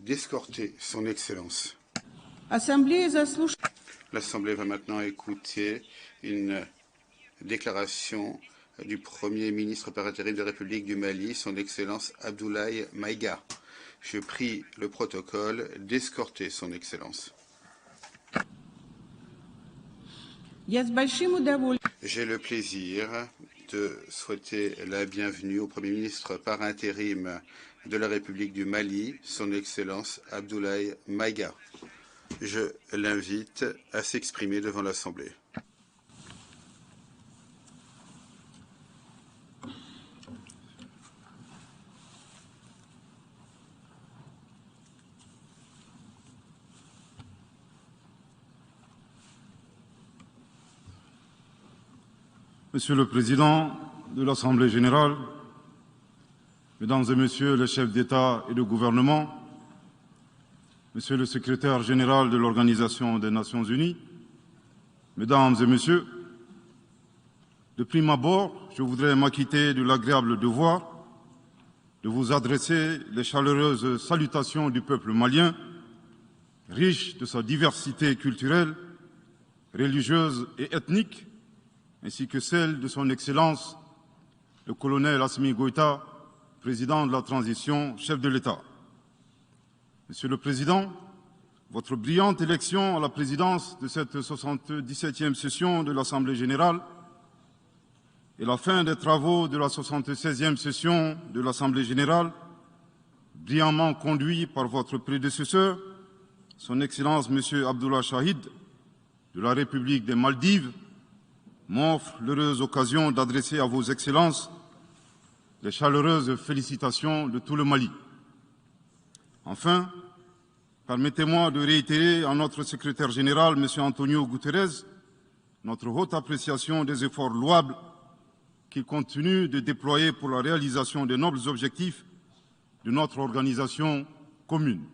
d'escorter son Excellence. L'Assemblée va maintenant écouter une déclaration du Premier ministre par intérim de la République du Mali, son Excellence Abdoulaye Maïga. Je prie le protocole d'escorter son Excellence. J'ai le plaisir de souhaiter la bienvenue au Premier ministre par intérim de la République du Mali, son Excellence Abdoulaye Maïga. Je l'invite à s'exprimer devant l'Assemblée. Monsieur le Président de l'Assemblée générale, Mesdames et Messieurs les chefs d'État et de gouvernement, Monsieur le Secrétaire général de l'Organisation des Nations unies, Mesdames et Messieurs, de prime abord, je voudrais m'acquitter de l'agréable devoir de vous adresser les chaleureuses salutations du peuple malien, riche de sa diversité culturelle, religieuse et ethnique, ainsi que celle de son Excellence, le colonel Assimi Goïta, président de la transition, chef de l'État. Monsieur le Président, votre brillante élection à la présidence de cette 77e session de l'Assemblée générale et la fin des travaux de la 76e session de l'Assemblée générale, brillamment conduit par votre prédécesseur, son Excellence M. Abdullah Shahid, de la République des Maldives, m'offre l'heureuse occasion d'adresser à vos Excellences les chaleureuses félicitations de tout le Mali. Enfin, permettez-moi de réitérer à notre secrétaire général, M. Antonio Guterres, notre haute appréciation des efforts louables qu'il continue de déployer pour la réalisation des nobles objectifs de notre organisation commune.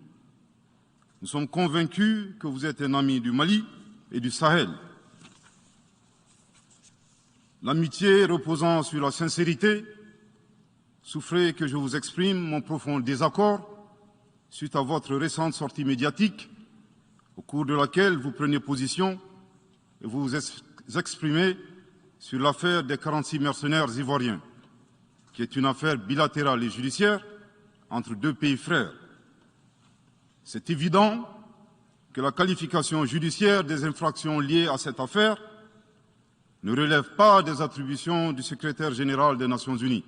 Nous sommes convaincus que vous êtes un ami du Mali et du Sahel. L'amitié reposant sur la sincérité, souffrez que je vous exprime mon profond désaccord suite à votre récente sortie médiatique, au cours de laquelle vous prenez position et vous exprimez sur l'affaire des 46 mercenaires ivoiriens, qui est une affaire bilatérale et judiciaire entre deux pays frères. C'est évident que la qualification judiciaire des infractions liées à cette affaire ne relève pas des attributions du secrétaire général des Nations unies.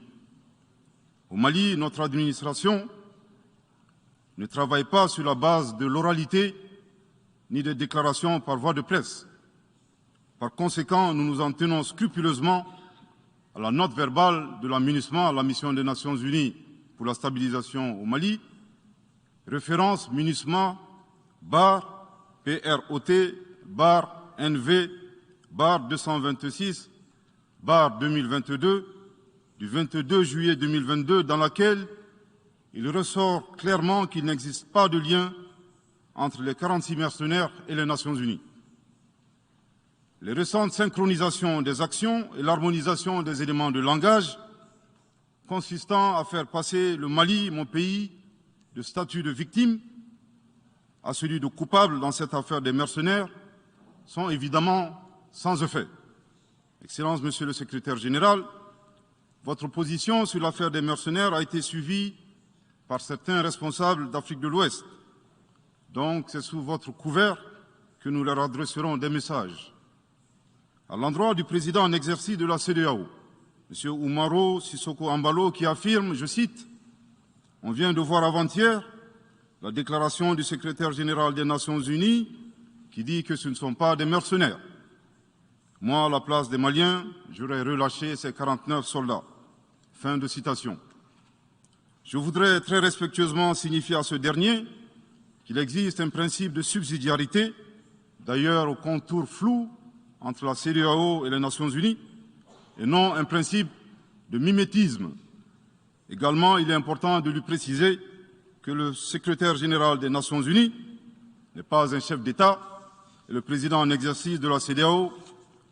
Au Mali, notre administration ne travaille pas sur la base de l'oralité ni des déclarations par voie de presse. Par conséquent, nous nous en tenons scrupuleusement à la note verbale de la MINUSMA, la mission des Nations unies pour la stabilisation au Mali, référence MINUSMA PROT/NV 226 2022 du 22 juillet 2022, dans laquelle il ressort clairement qu'il n'existe pas de lien entre les 46 mercenaires et les Nations unies. Les récentes synchronisations des actions et l'harmonisation des éléments de langage consistant à faire passer le Mali, mon pays, de statut de victime à celui de coupable dans cette affaire des mercenaires sont évidemment sans effet. Excellence, Monsieur le Secrétaire général, votre position sur l'affaire des mercenaires a été suivie par certains responsables d'Afrique de l'Ouest. Donc, c'est sous votre couvert que nous leur adresserons des messages. À l'endroit du président en exercice de la CEDEAO, M. Oumaro Sissoko Embalo, qui affirme, je cite, « On vient de voir avant-hier la déclaration du secrétaire général des Nations unies qui dit que ce ne sont pas des mercenaires. Moi, à la place des Maliens, j'aurais relâché ces 49 soldats. » Fin de citation. Je voudrais très respectueusement signifier à ce dernier qu'il existe un principe de subsidiarité, d'ailleurs au contour flou entre la CEDEAO et les Nations unies, et non un principe de mimétisme. Également, il est important de lui préciser que le secrétaire général des Nations unies n'est pas un chef d'État et le président en exercice de la CEDEAO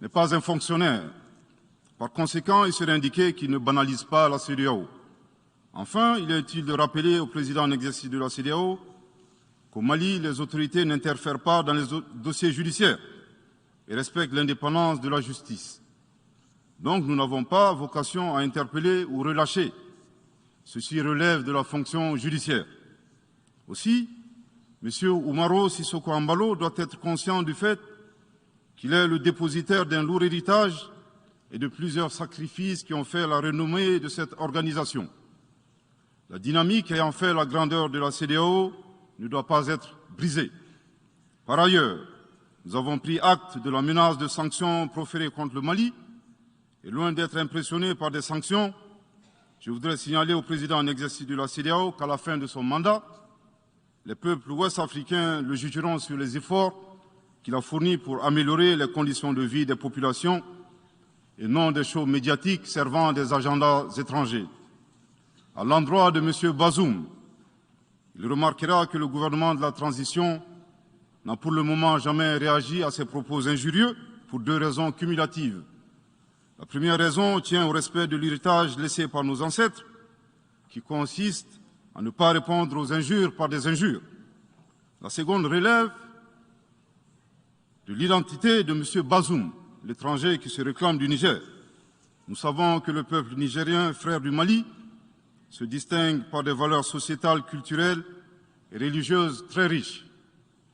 n'est pas un fonctionnaire. Par conséquent, il serait indiqué qu'il ne banalise pas la CEDEAO. Enfin, il est utile de rappeler au président en exercice de la CEDEAO qu'au Mali, les autorités n'interfèrent pas dans les dossiers judiciaires et respectent l'indépendance de la justice. Donc nous n'avons pas vocation à interpeller ou relâcher. Ceci relève de la fonction judiciaire. Aussi, M. Oumaro Sissoko Embalo doit être conscient du fait qu'il est le dépositaire d'un lourd héritage et de plusieurs sacrifices qui ont fait la renommée de cette organisation. La dynamique ayant fait la grandeur de la CEDEAO ne doit pas être brisée. Par ailleurs, nous avons pris acte de la menace de sanctions proférées contre le Mali et loin d'être impressionnés par des sanctions, je voudrais signaler au président en exercice de la CEDEAO qu'à la fin de son mandat, les peuples ouest-africains le jugeront sur les efforts qu'il a fournis pour améliorer les conditions de vie des populations et non des shows médiatiques servant à des agendas étrangers. À l'endroit de M. Bazoum, il remarquera que le gouvernement de la transition n'a pour le moment jamais réagi à ces propos injurieux pour deux raisons cumulatives. La première raison tient au respect de l'héritage laissé par nos ancêtres, qui consiste à ne pas répondre aux injures par des injures. La seconde relève de l'identité de M. Bazoum, l'étranger qui se réclame du Niger. Nous savons que le peuple nigérien, frère du Mali, se distingue par des valeurs sociétales, culturelles et religieuses très riches.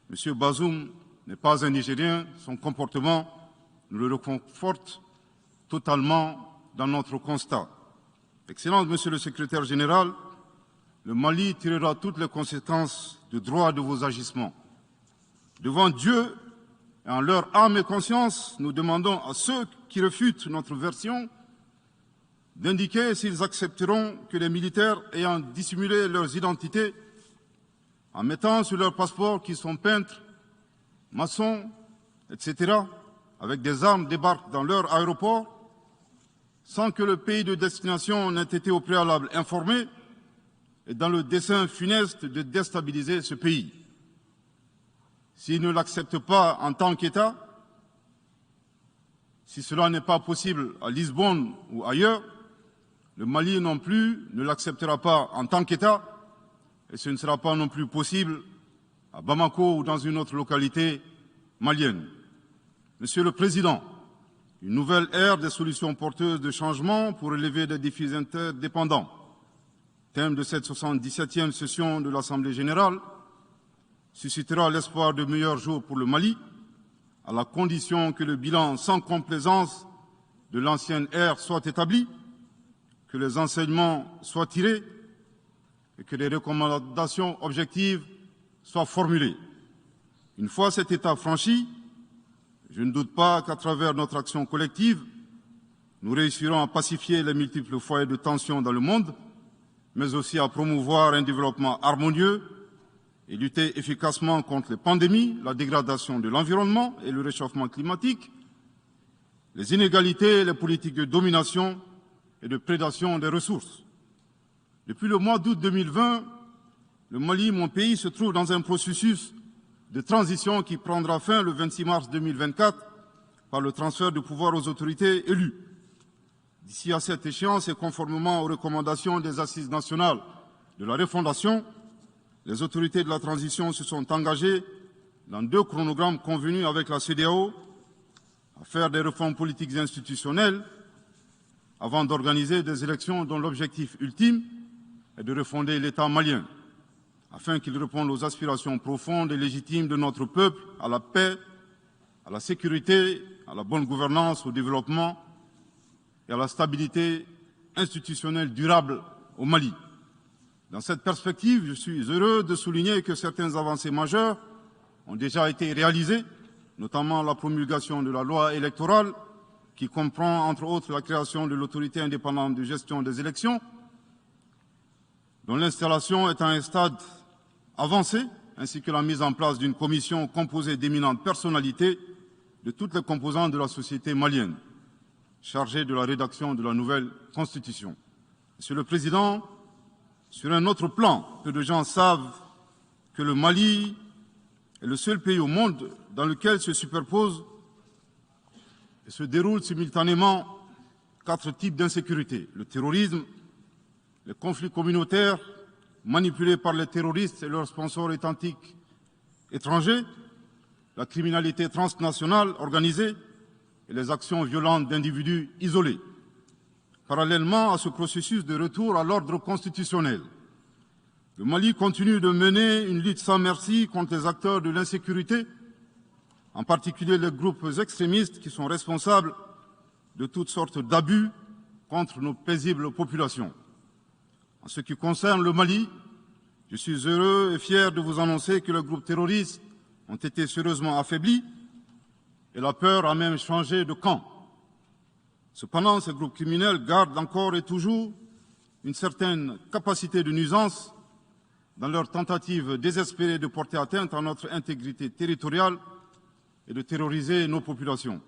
M. Bazoum n'est pas un Nigérien, son comportement nous le reconforte totalement dans notre constat. Excellence, Monsieur le Secrétaire général, le Mali tirera toutes les conséquences de droit de vos agissements. Devant Dieu et en leur âme et conscience, nous demandons à ceux qui refutent notre version d'indiquer s'ils accepteront que les militaires ayant dissimulé leurs identités en mettant sur leur passeport qu'ils sont peintres, maçons, etc., avec des armes débarquent dans leur aéroport sans que le pays de destination n'ait été au préalable informé et dans le dessein funeste de déstabiliser ce pays. S'ils ne l'acceptent pas en tant qu'État, si cela n'est pas possible à Lisbonne ou ailleurs, le Mali non plus ne l'acceptera pas en tant qu'État et ce ne sera pas non plus possible à Bamako ou dans une autre localité malienne. Monsieur le Président, une nouvelle ère des solutions porteuses de changement pour relever des défis interdépendants. Thème de cette 77e session de l'Assemblée générale, suscitera l'espoir de meilleurs jours pour le Mali, à la condition que le bilan sans complaisance de l'ancienne ère soit établi, que les enseignements soient tirés et que les recommandations objectives soient formulées. Une fois cet état franchi, je ne doute pas qu'à travers notre action collective, nous réussirons à pacifier les multiples foyers de tension dans le monde, mais aussi à promouvoir un développement harmonieux et lutter efficacement contre les pandémies, la dégradation de l'environnement et le réchauffement climatique, les inégalités et les politiques de domination et de prédation des ressources. Depuis le mois d'août 2020, le Mali, mon pays, se trouve dans un processus de transition qui prendra fin le 26 mars 2024 par le transfert de pouvoir aux autorités élues. D'ici à cette échéance et conformément aux recommandations des Assises nationales de la refondation, les autorités de la transition se sont engagées dans deux chronogrammes convenus avec la CEDEAO à faire des réformes politiques et institutionnelles avant d'organiser des élections dont l'objectif ultime est de refonder l'État malien, afin qu'il réponde aux aspirations profondes et légitimes de notre peuple à la paix, à la sécurité, à la bonne gouvernance, au développement et à la stabilité institutionnelle durable au Mali. Dans cette perspective, je suis heureux de souligner que certaines avancées majeures ont déjà été réalisées, notamment la promulgation de la loi électorale, qui comprend entre autres la création de l'autorité indépendante de gestion des élections, dont l'installation est à un stade avancé, ainsi que la mise en place d'une commission composée d'éminentes personnalités de toutes les composantes de la société malienne, chargée de la rédaction de la nouvelle Constitution. Monsieur le Président, sur un autre plan, peu de gens savent que le Mali est le seul pays au monde dans lequel se superposent et se déroulent simultanément 4 types d'insécurité: le terrorisme, les conflits communautaires manipulés par les terroristes et leurs sponsors étatiques étrangers, la criminalité transnationale organisée et les actions violentes d'individus isolés. Parallèlement à ce processus de retour à l'ordre constitutionnel, le Mali continue de mener une lutte sans merci contre les acteurs de l'insécurité, en particulier les groupes extrémistes qui sont responsables de toutes sortes d'abus contre nos paisibles populations. En ce qui concerne le Mali, je suis heureux et fier de vous annoncer que les groupes terroristes ont été sérieusement affaiblis et la peur a même changé de camp. Cependant, ces groupes criminels gardent encore et toujours une certaine capacité de nuisance dans leur tentative désespérée de porter atteinte à notre intégrité territoriale et de terroriser nos populations.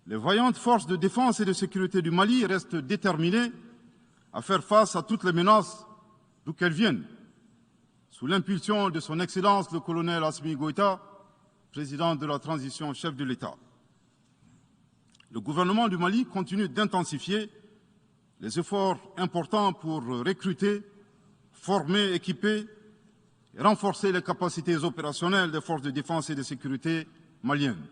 Les vaillantes forces de défense et de sécurité du Mali restent déterminées à faire face à toutes les menaces d'où qu'elles viennent, sous l'impulsion de son Excellence le colonel Assimi Goïta, président de la transition, chef de l'État. Le gouvernement du Mali continue d'intensifier les efforts importants pour recruter, former, équiper et renforcer les capacités opérationnelles des forces de défense et de sécurité maliennes.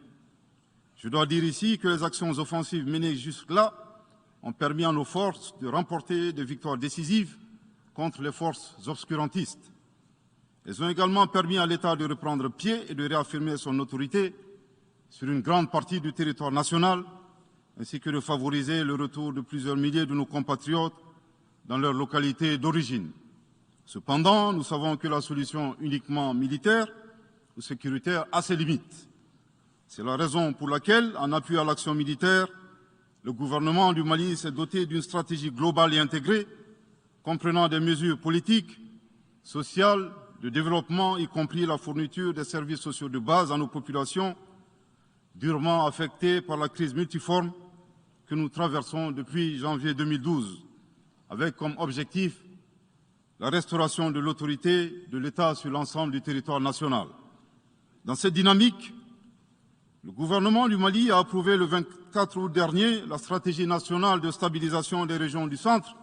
Je dois dire ici que les actions offensives menées jusque-là ont permis à nos forces de remporter des victoires décisives contre les forces obscurantistes. Elles ont également permis à l'État de reprendre pied et de réaffirmer son autorité sur une grande partie du territoire national, ainsi que de favoriser le retour de plusieurs milliers de nos compatriotes dans leur localité d'origine. Cependant, nous savons que la solution uniquement militaire ou sécuritaire a ses limites. C'est la raison pour laquelle, en appui à l'action militaire, le gouvernement du Mali s'est doté d'une stratégie globale et intégrée, comprenant des mesures politiques, sociales, de développement, y compris la fourniture des services sociaux de base à nos populations, durement affectées par la crise multiforme que nous traversons depuis janvier 2012, avec comme objectif la restauration de l'autorité de l'État sur l'ensemble du territoire national. Dans cette dynamique, le gouvernement du Mali a approuvé le 24 août dernier la stratégie nationale de stabilisation des régions du centre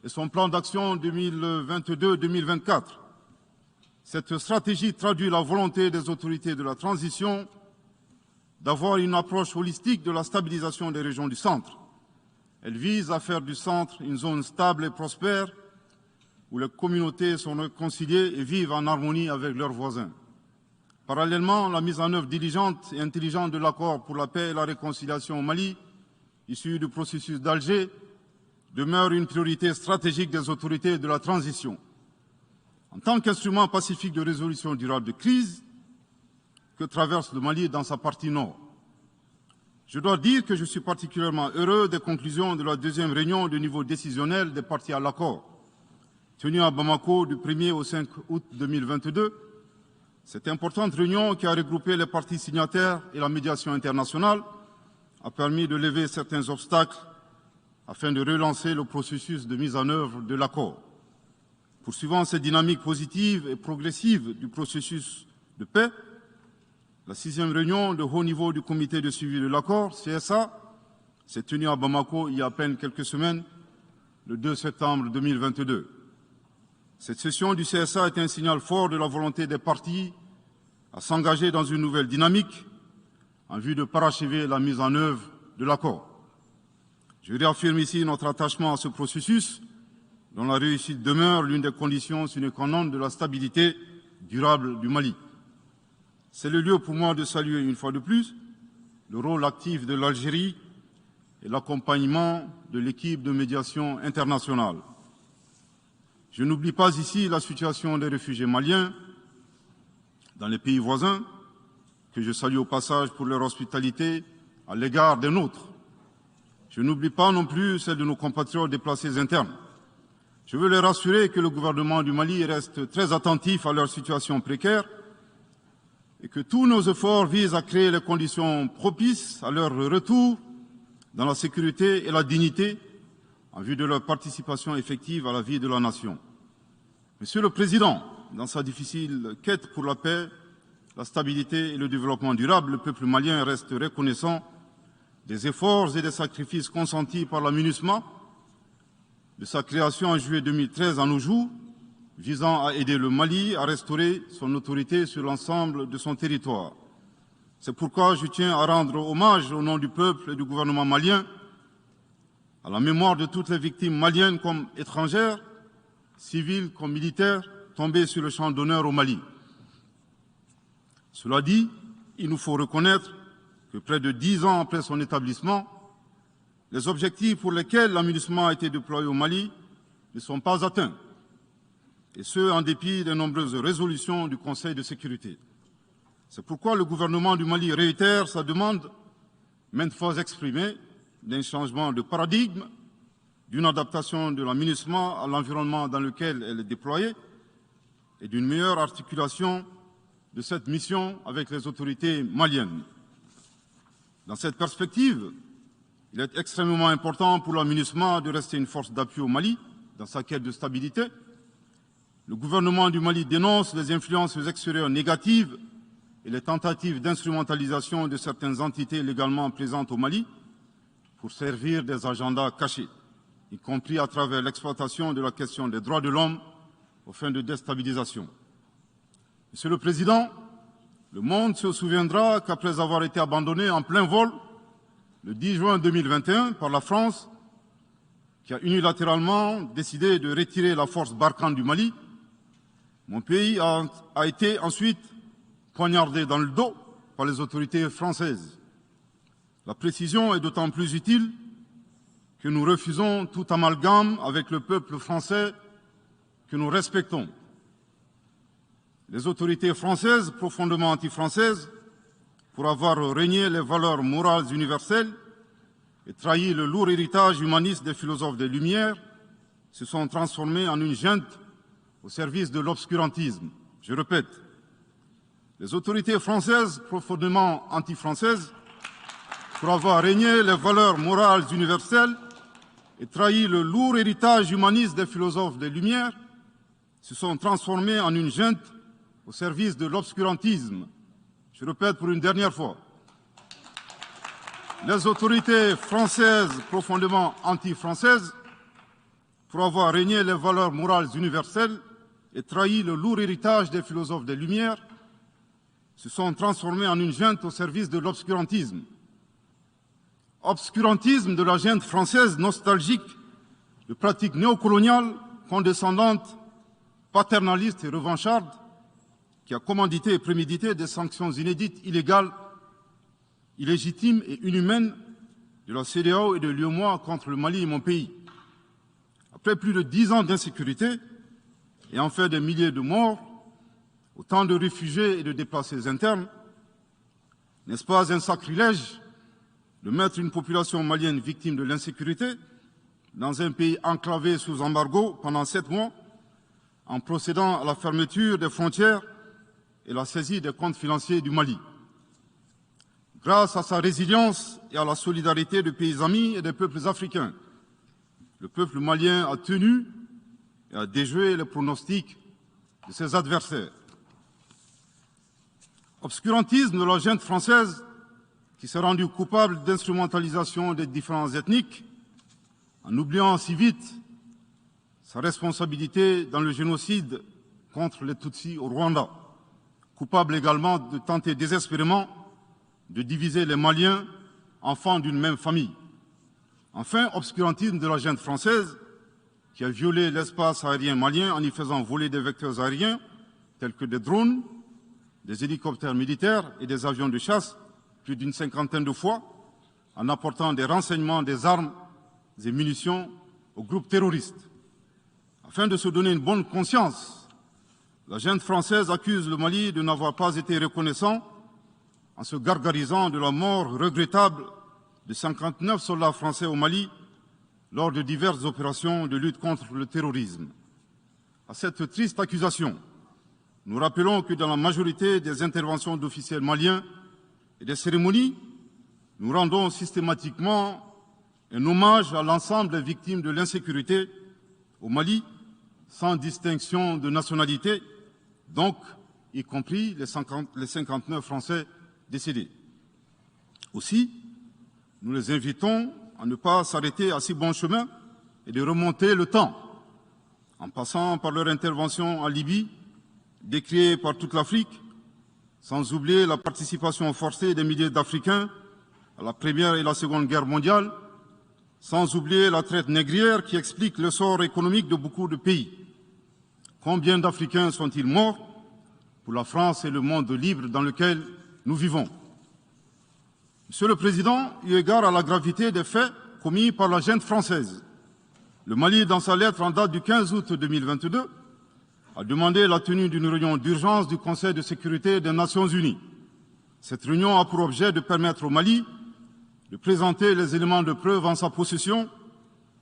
et son plan d'action 2022-2024. Cette stratégie traduit la volonté des autorités de la transition d'avoir une approche holistique de la stabilisation des régions du centre. Elle vise à faire du centre une zone stable et prospère où les communautés sont réconciliées et vivent en harmonie avec leurs voisins. Parallèlement, la mise en œuvre diligente et intelligente de l'accord pour la paix et la réconciliation au Mali, issu du processus d'Alger, demeure une priorité stratégique des autorités de la transition. En tant qu'instrument pacifique de résolution durable de crise que traverse le Mali dans sa partie nord, je dois dire que je suis particulièrement heureux des conclusions de la deuxième réunion de niveau décisionnel des parties à l'accord, tenue à Bamako du 1er au 5 août 2022. Cette importante réunion qui a regroupé les parties signataires et la médiation internationale a permis de lever certains obstacles afin de relancer le processus de mise en œuvre de l'accord. Poursuivant cette dynamique positive et progressive du processus de paix, la 6e réunion de haut niveau du comité de suivi de l'accord, CSA, s'est tenue à Bamako il y a à peine quelques semaines, le 2 septembre 2022. Cette session du CSA est un signal fort de la volonté des parties à s'engager dans une nouvelle dynamique en vue de parachever la mise en œuvre de l'accord. Je réaffirme ici notre attachement à ce processus, dont la réussite demeure l'une des conditions sine qua non de la stabilité durable du Mali. C'est le lieu pour moi de saluer une fois de plus le rôle actif de l'Algérie et l'accompagnement de l'équipe de médiation internationale. Je n'oublie pas ici la situation des réfugiés maliens dans les pays voisins, que je salue au passage pour leur hospitalité à l'égard des nôtres. Je n'oublie pas non plus celle de nos compatriotes déplacés internes. Je veux les rassurer que le gouvernement du Mali reste très attentif à leur situation précaire et que tous nos efforts visent à créer les conditions propices à leur retour dans la sécurité et la dignité en vue de leur participation effective à la vie de la nation. Monsieur le Président, dans sa difficile quête pour la paix, la stabilité et le développement durable, le peuple malien reste reconnaissant des efforts et des sacrifices consentis par la MINUSMA, de sa création en juillet 2013 à nos jours, visant à aider le Mali à restaurer son autorité sur l'ensemble de son territoire. C'est pourquoi je tiens à rendre hommage au nom du peuple et du gouvernement malien à la mémoire de toutes les victimes maliennes comme étrangères, civiles comme militaires, tombées sur le champ d'honneur au Mali. Cela dit, il nous faut reconnaître que près de 10 ans après son établissement, les objectifs pour lesquels l'aménagement a été déployé au Mali ne sont pas atteints, et ce, en dépit des nombreuses résolutions du Conseil de sécurité. C'est pourquoi le gouvernement du Mali réitère sa demande, maintes fois exprimée, d'un changement de paradigme, d'une adaptation de l'aménagement à l'environnement dans lequel elle est déployée et d'une meilleure articulation de cette mission avec les autorités maliennes. Dans cette perspective, il est extrêmement important pour l'aménagement de rester une force d'appui au Mali dans sa quête de stabilité. Le gouvernement du Mali dénonce les influences extérieures négatives et les tentatives d'instrumentalisation de certaines entités légalement présentes au Mali pour servir des agendas cachés, y compris à travers l'exploitation de la question des droits de l'homme aux fins de déstabilisation. Monsieur le Président, le monde se souviendra qu'après avoir été abandonné en plein vol le 10 juin 2021 par la France, qui a unilatéralement décidé de retirer la force Barkhane du Mali, mon pays a été ensuite poignardé dans le dos par les autorités françaises. La précision est d'autant plus utile que nous refusons tout amalgame avec le peuple français que nous respectons. Les autorités françaises, profondément anti-françaises, pour avoir régné les valeurs morales universelles et trahi le lourd héritage humaniste des philosophes des Lumières, se sont transformées en une junte au service de l'obscurantisme. Je répète, les autorités françaises, profondément anti-françaises, pour avoir régné les valeurs morales universelles et trahi le lourd héritage humaniste des philosophes des Lumières, se sont transformés en une junte au service de l'obscurantisme. Je répète pour une dernière fois. Les autorités françaises, profondément anti-françaises, pour avoir régné les valeurs morales universelles et trahi le lourd héritage des philosophes des Lumières, se sont transformés en une junte au service de l'obscurantisme. Obscurantisme de la junte française nostalgique de pratiques néocoloniales, condescendantes, paternalistes et revanchardes, qui a commandité et prémédité des sanctions inédites, illégales, illégitimes et inhumaines de la CEDEAO et de l'UEMOA contre le Mali et mon pays. Après plus de 10 ans d'insécurité et en fait des milliers de morts, autant de réfugiés et de déplacés internes, n'est-ce pas un sacrilège de mettre une population malienne victime de l'insécurité dans un pays enclavé sous embargo pendant 7 mois, en procédant à la fermeture des frontières et la saisie des comptes financiers du Mali. Grâce à sa résilience et à la solidarité de pays amis et des peuples africains, le peuple malien a tenu et a déjoué les pronostics de ses adversaires. Obscurantisme de la junte française qui s'est rendue coupable d'instrumentalisation des différences ethniques, en oubliant si vite sa responsabilité dans le génocide contre les Tutsis au Rwanda, coupable également de tenter désespérément de diviser les Maliens, enfants d'une même famille. Enfin, obscurantisme de la junte française qui a violé l'espace aérien malien en y faisant voler des vecteurs aériens tels que des drones, des hélicoptères militaires et des avions de chasse plus d'une 50aine de fois, en apportant des renseignements, des armes et munitions aux groupes terroristes. Afin de se donner une bonne conscience, la junte française accuse le Mali de n'avoir pas été reconnaissant en se gargarisant de la mort regrettable de 59 soldats français au Mali lors de diverses opérations de lutte contre le terrorisme. À cette triste accusation, nous rappelons que dans la majorité des interventions d'officiels maliens et des cérémonies, nous rendons systématiquement un hommage à l'ensemble des victimes de l'insécurité au Mali, sans distinction de nationalité, donc y compris les 59 Français décédés. Aussi, nous les invitons à ne pas s'arrêter à si bon chemin et de remonter le temps. en passant par leur intervention en Libye, décriée par toute l'Afrique, sans oublier la participation forcée des milliers d'Africains à la Première et la Seconde Guerre mondiale, sans oublier la traite négrière qui explique le sort économique de beaucoup de pays. Combien d'Africains sont-ils morts pour la France et le monde libre dans lequel nous vivons? Monsieur le Président, eu égard à la gravité des faits commis par la junte française, le Mali, dans sa lettre en date du 15 août 2022, a demandé la tenue d'une réunion d'urgence du Conseil de sécurité des Nations Unies. Cette réunion a pour objet de permettre au Mali de présenter les éléments de preuve en sa possession,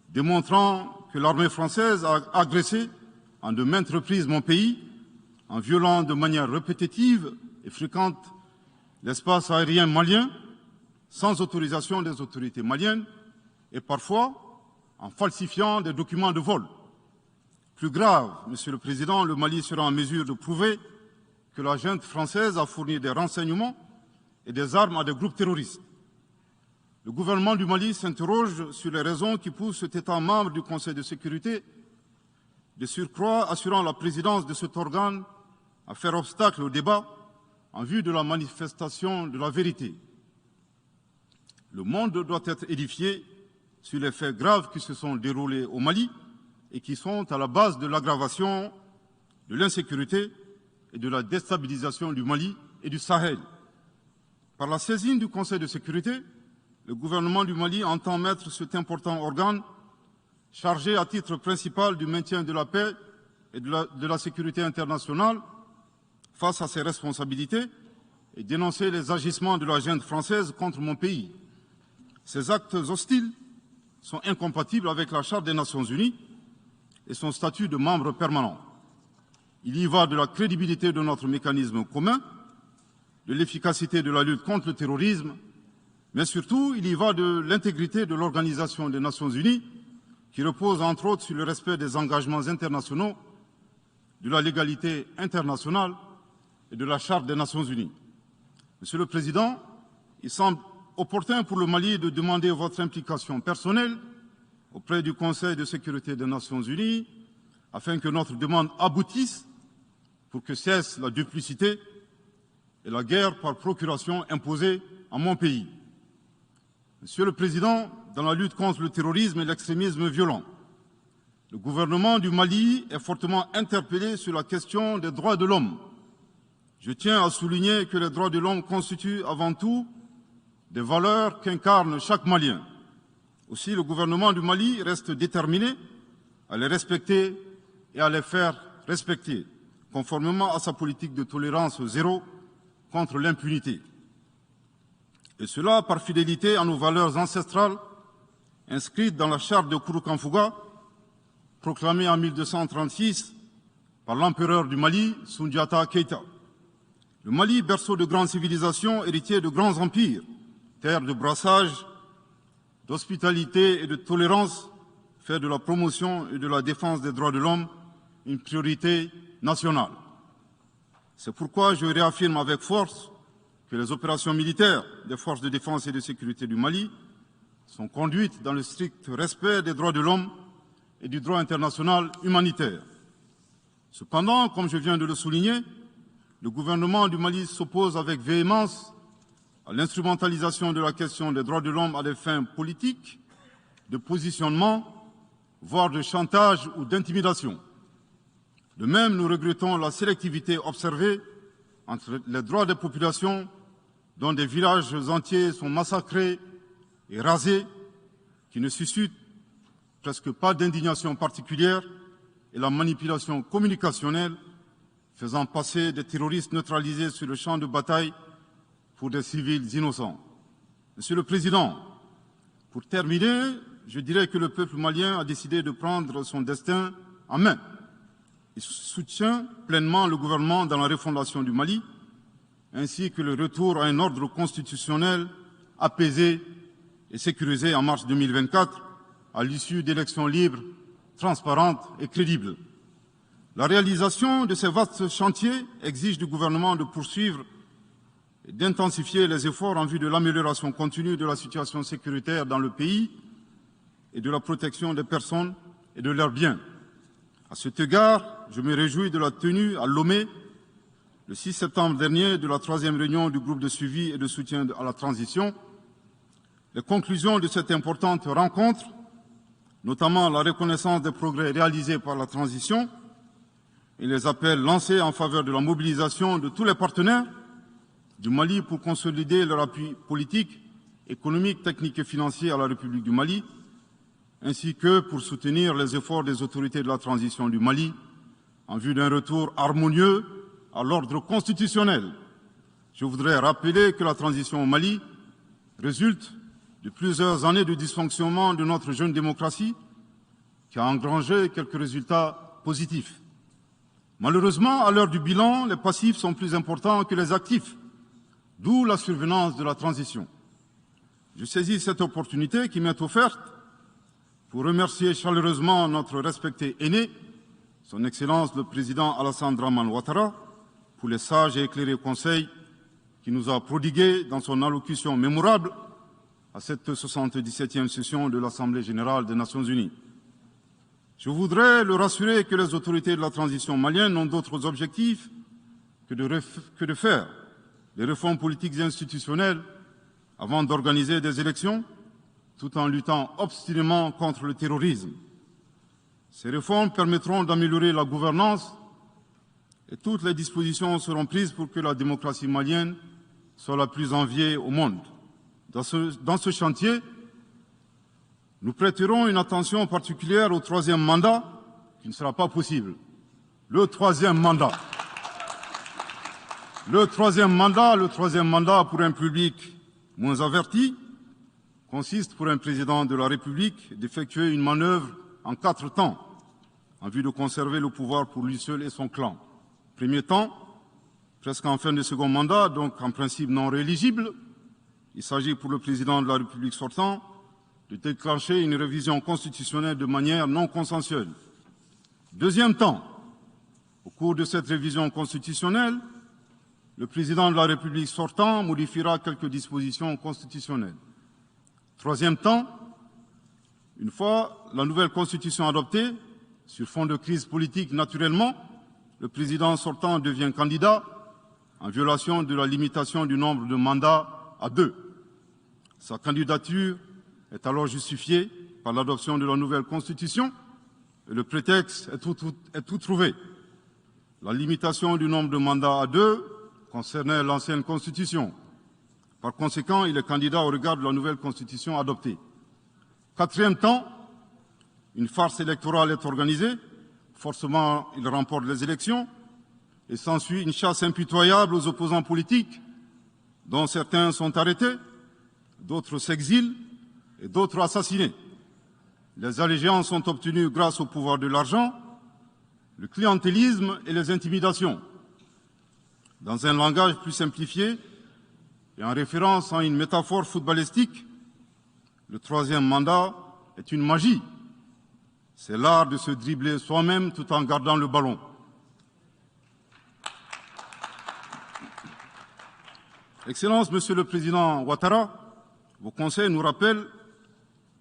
démontrant que l'armée française a agressé en de maintes reprises mon pays, en violant de manière répétitive et fréquente l'espace aérien malien, sans autorisation des autorités maliennes, et parfois en falsifiant des documents de vol. Plus grave, Monsieur le Président, le Mali sera en mesure de prouver que la junte française a fourni des renseignements et des armes à des groupes terroristes. Le gouvernement du Mali s'interroge sur les raisons qui poussent cet État membre du Conseil de sécurité, de surcroît assurant la présidence de cet organe, à faire obstacle au débat en vue de la manifestation de la vérité. Le monde doit être édifié sur les faits graves qui se sont déroulés au Mali et qui sont à la base de l'aggravation de l'insécurité et de la déstabilisation du Mali et du Sahel. Par la saisine du Conseil de sécurité, le gouvernement du Mali entend mettre cet important organe chargé à titre principal du maintien de la paix et de la sécurité internationale face à ses responsabilités et dénoncer les agissements de la junte française contre mon pays. Ces actes hostiles sont incompatibles avec la Charte des Nations Unies et son statut de membre permanent. Il y va de la crédibilité de notre mécanisme commun, de l'efficacité de la lutte contre le terrorisme, mais surtout, il y va de l'intégrité de l'Organisation des Nations Unies, qui repose entre autres sur le respect des engagements internationaux, de la légalité internationale et de la Charte des Nations Unies. Monsieur le Président, il semble opportun pour le Mali de demander votre implication personnelle auprès du Conseil de sécurité des Nations Unies afin que notre demande aboutisse pour que cesse la duplicité et la guerre par procuration imposée à mon pays. Monsieur le Président, dans la lutte contre le terrorisme et l'extrémisme violent, le gouvernement du Mali est fortement interpellé sur la question des droits de l'homme. Je tiens à souligner que les droits de l'homme constituent avant tout des valeurs qu'incarne chaque Malien. Aussi, le gouvernement du Mali reste déterminé à les respecter et à les faire respecter, conformément à sa politique de tolérance zéro contre l'impunité. Et cela par fidélité à nos valeurs ancestrales inscrites dans la charte de Kouroukanfouga, proclamée en 1236 par l'empereur du Mali, Soundiata Keïta. Le Mali, berceau de grandes civilisations, héritier de grands empires, terre de brassage, d'hospitalité et de tolérance, fait de la promotion et de la défense des droits de l'homme une priorité nationale. C'est pourquoi je réaffirme avec force que les opérations militaires des forces de défense et de sécurité du Mali sont conduites dans le strict respect des droits de l'homme et du droit international humanitaire. Cependant, comme je viens de le souligner, le gouvernement du Mali s'oppose avec véhémence à l'instrumentalisation de la question des droits de l'homme à des fins politiques, de positionnement, voire de chantage ou d'intimidation. De même, nous regrettons la sélectivité observée entre les droits des populations dont des villages entiers sont massacrés et rasés, qui ne suscitent presque pas d'indignation particulière, et la manipulation communicationnelle faisant passer des terroristes neutralisés sur le champ de bataille pour des civils innocents. Monsieur le Président, pour terminer, je dirais que le peuple malien a décidé de prendre son destin en main. Il soutient pleinement le gouvernement dans la refondation du Mali, ainsi que le retour à un ordre constitutionnel apaisé et sécurisé en mars 2024, à l'issue d'élections libres, transparentes et crédibles. La réalisation de ces vastes chantiers exige du gouvernement de poursuivre et d'intensifier les efforts en vue de l'amélioration continue de la situation sécuritaire dans le pays et de la protection des personnes et de leurs biens. À cet égard, je me réjouis de la tenue à Lomé, le 6 septembre dernier, de la 3e réunion du groupe de suivi et de soutien à la transition. Les conclusions de cette importante rencontre, notamment la reconnaissance des progrès réalisés par la transition et les appels lancés en faveur de la mobilisation de tous les partenaires du Mali pour consolider leur appui politique, économique, technique et financier à la République du Mali, ainsi que pour soutenir les efforts des autorités de la transition du Mali en vue d'un retour harmonieux à l'ordre constitutionnel. Je voudrais rappeler que la transition au Mali résulte de plusieurs années de dysfonctionnement de notre jeune démocratie qui a engrangé quelques résultats positifs. Malheureusement, à l'heure du bilan, les passifs sont plus importants que les actifs, d'où la survenance de la transition. Je saisis cette opportunité qui m'est offerte pour remercier chaleureusement notre respecté aîné, son Excellence le Président Alassane Dramane Ouattara, pour les sages et éclairés conseils qu'il nous a prodigués dans son allocution mémorable à cette 77e session de l'Assemblée générale des Nations unies. Je voudrais le rassurer que les autorités de la transition malienne n'ont d'autres objectifs que de faire des réformes politiques et institutionnelles avant d'organiser des élections, tout en luttant obstinément contre le terrorisme. Ces réformes permettront d'améliorer la gouvernance et toutes les dispositions seront prises pour que la démocratie malienne soit la plus enviée au monde. Dans ce chantier, nous prêterons une attention particulière au 3e mandat, qui ne sera pas possible. Le 3e mandat. Le 3e mandat pour un public moins averti consiste pour un président de la République d'effectuer une manœuvre en 4 temps, en vue de conserver le pouvoir pour lui seul et son clan. Premier temps, presque en fin de second mandat, donc en principe non rééligible, il s'agit pour le président de la République sortant de déclencher une révision constitutionnelle de manière non consensuelle. Deuxième temps, au cours de cette révision constitutionnelle, le président de la République sortant modifiera quelques dispositions constitutionnelles. Troisième temps, une fois la nouvelle constitution adoptée, sur fond de crise politique naturellement, le président sortant devient candidat en violation de la limitation du nombre de mandats à 2. Sa candidature est alors justifiée par l'adoption de la nouvelle constitution et le prétexte est tout trouvé. La limitation du nombre de mandats à 2 concernait l'ancienne constitution. Par conséquent, il est candidat au regard de la nouvelle constitution adoptée. Quatrième temps, une farce électorale est organisée. Forcément, il remporte les élections et s'ensuit une chasse impitoyable aux opposants politiques, dont certains sont arrêtés, d'autres s'exilent et d'autres assassinés. Les allégeances sont obtenues grâce au pouvoir de l'argent, le clientélisme et les intimidations. Dans un langage plus simplifié et en référence à une métaphore footballistique, le 3e mandat est une magie. C'est l'art de se dribbler soi-même tout en gardant le ballon. Excellence, Monsieur le Président Ouattara, vos conseils nous rappellent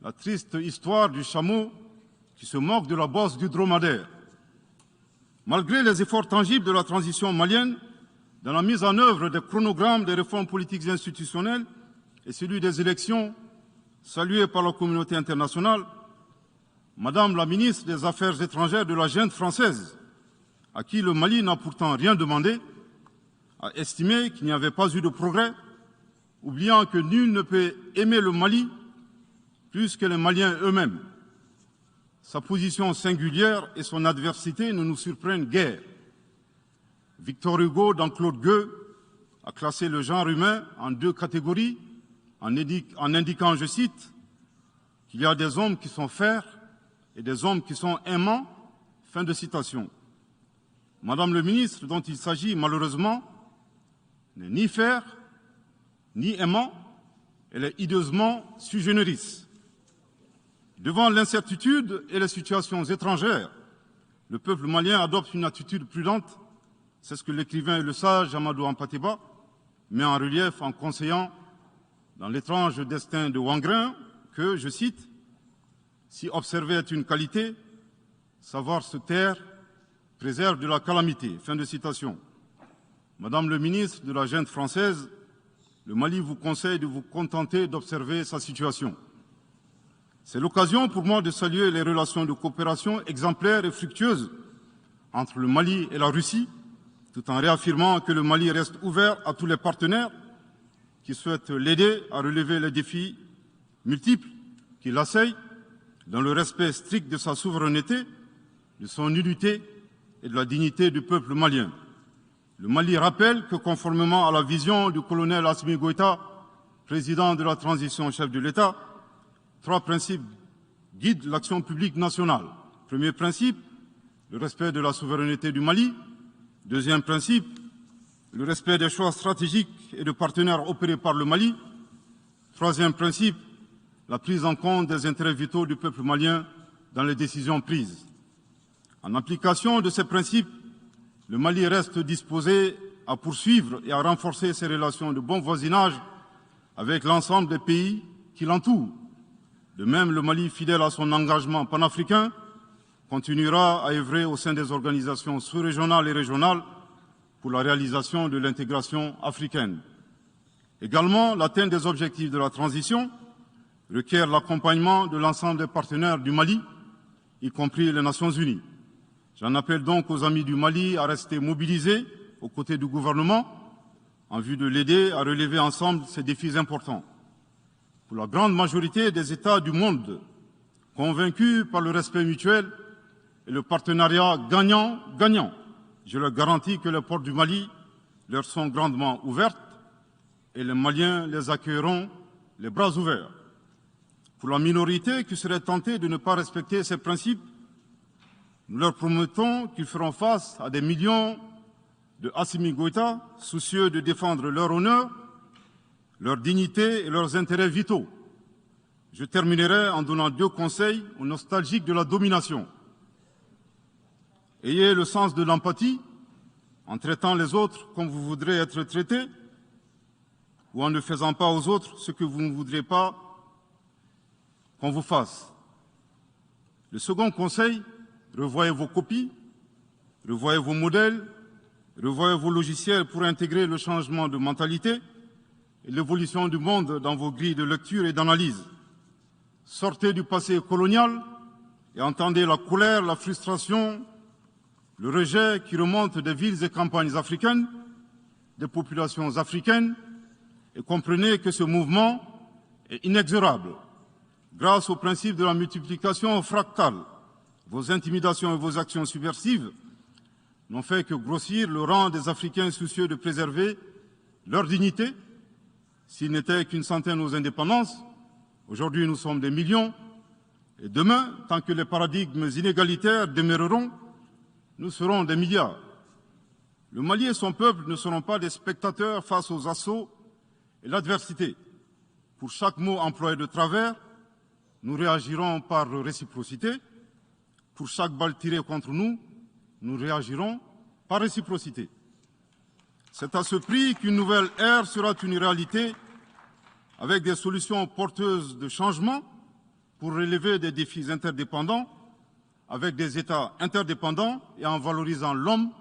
la triste histoire du chameau qui se moque de la bosse du dromadaire. Malgré les efforts tangibles de la transition malienne, dans la mise en œuvre des chronogrammes des réformes politiques et institutionnelles et celui des élections, salués par la communauté internationale, Madame la ministre des Affaires étrangères de la junte française, à qui le Mali n'a pourtant rien demandé, a estimé qu'il n'y avait pas eu de progrès, oubliant que nul ne peut aimer le Mali plus que les Maliens eux-mêmes. Sa position singulière et son adversité ne nous surprennent guère. Victor Hugo, dans Claude Gueux, a classé le genre humain en 2 catégories, en indiquant, je cite, qu'il y a des hommes qui sont fers et des hommes qui sont aimants. Fin de citation. Madame le ministre, dont il s'agit malheureusement, n'est ni fer, ni aimant, elle est hideusement sui generis. Devant l'incertitude et les situations étrangères, le peuple malien adopte une attitude prudente. C'est ce que l'écrivain et le sage Amadou Hampâté-Bâ met en relief en conseillant dans l'étrange destin de Wangrin que, je cite, « Si observer est une qualité, savoir se taire préserve de la calamité. Fin de citation. Madame le ministre de la Junte française, le Mali vous conseille de vous contenter d'observer sa situation. C'est l'occasion pour moi de saluer les relations de coopération exemplaires et fructueuses entre le Mali et la Russie, tout en réaffirmant que le Mali reste ouvert à tous les partenaires qui souhaitent l'aider à relever les défis multiples qui l'assaillent, dans le respect strict de sa souveraineté, de son unité et de la dignité du peuple malien. Le Mali rappelle que, conformément à la vision du colonel Assimi Goïta, président de la transition chef de l'État, 3 principes guident l'action publique nationale. Premier principe, le respect de la souveraineté du Mali. Deuxième principe, le respect des choix stratégiques et de partenaires opérés par le Mali. Troisième principe, la prise en compte des intérêts vitaux du peuple malien dans les décisions prises. En application de ces principes, le Mali reste disposé à poursuivre et à renforcer ses relations de bon voisinage avec l'ensemble des pays qui l'entourent. De même, le Mali, fidèle à son engagement panafricain, continuera à œuvrer au sein des organisations sous-régionales et régionales pour la réalisation de l'intégration africaine. Également, l'atteinte des objectifs de la transition requiert l'accompagnement de l'ensemble des partenaires du Mali, y compris les Nations unies. J'en appelle donc aux amis du Mali à rester mobilisés aux côtés du gouvernement en vue de l'aider à relever ensemble ces défis importants. Pour la grande majorité des États du monde, convaincus par le respect mutuel et le partenariat gagnant-gagnant, je leur garantis que les portes du Mali leur sont grandement ouvertes et les Maliens les accueilleront les bras ouverts. Pour la minorité qui serait tentée de ne pas respecter ces principes, nous leur promettons qu'ils feront face à des millions de Assimi Goïta, soucieux de défendre leur honneur, leur dignité et leurs intérêts vitaux. Je terminerai en donnant 2 conseils aux nostalgiques de la domination. Ayez le sens de l'empathie en traitant les autres comme vous voudrez être traités ou en ne faisant pas aux autres ce que vous ne voudrez pas qu'on vous fasse. Le second conseil, revoyez vos copies, revoyez vos modèles, revoyez vos logiciels pour intégrer le changement de mentalité et l'évolution du monde dans vos grilles de lecture et d'analyse. Sortez du passé colonial et entendez la colère, la frustration, le rejet qui remonte des villes et campagnes africaines, des populations africaines, et comprenez que ce mouvement est inexorable. Grâce au principe de la multiplication fractale, vos intimidations et vos actions subversives n'ont fait que grossir le rang des Africains soucieux de préserver leur dignité. S'il n'était qu'une centaine aux indépendances, aujourd'hui nous sommes des millions, et demain, tant que les paradigmes inégalitaires demeureront, nous serons des milliards. Le Mali et son peuple ne seront pas des spectateurs face aux assauts et l'adversité. Pour chaque mot employé de travers, nous réagirons par réciprocité. Pour chaque balle tirée contre nous, nous réagirons par réciprocité. C'est à ce prix qu'une nouvelle ère sera une réalité avec des solutions porteuses de changement pour relever des défis interdépendants, avec des États interdépendants et en valorisant l'homme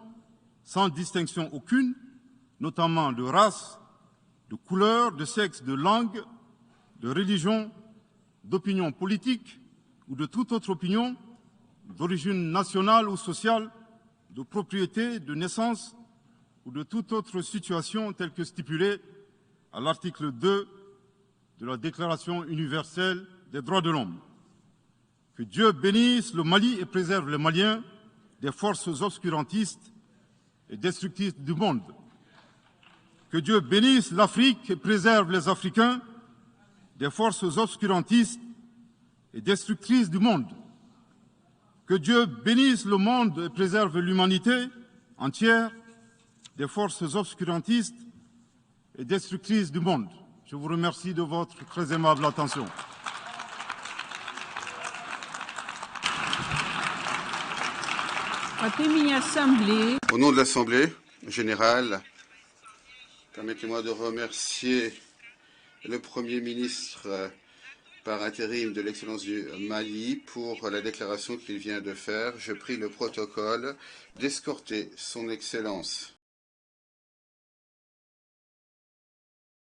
sans distinction aucune, notamment de race, de couleur, de sexe, de langue, de religion, d'opinion politique ou de toute autre opinion, d'origine nationale ou sociale, de propriété, de naissance ou de toute autre situation telle que stipulée à l'article 2 de la Déclaration universelle des droits de l'homme. Que Dieu bénisse le Mali et préserve les Maliens des forces obscurantistes et destructrices du monde. Que Dieu bénisse l'Afrique et préserve les Africains des forces obscurantistes et destructrices du monde. Que Dieu bénisse le monde et préserve l'humanité entière des forces obscurantistes et destructrices du monde. Je vous remercie de votre très aimable attention. Au nom de l'Assemblée générale, permettez-moi de remercier le Premier ministre par intérim de l'Excellence du Mali pour la déclaration qu'il vient de faire. Je prie le protocole d'escorter son Excellence.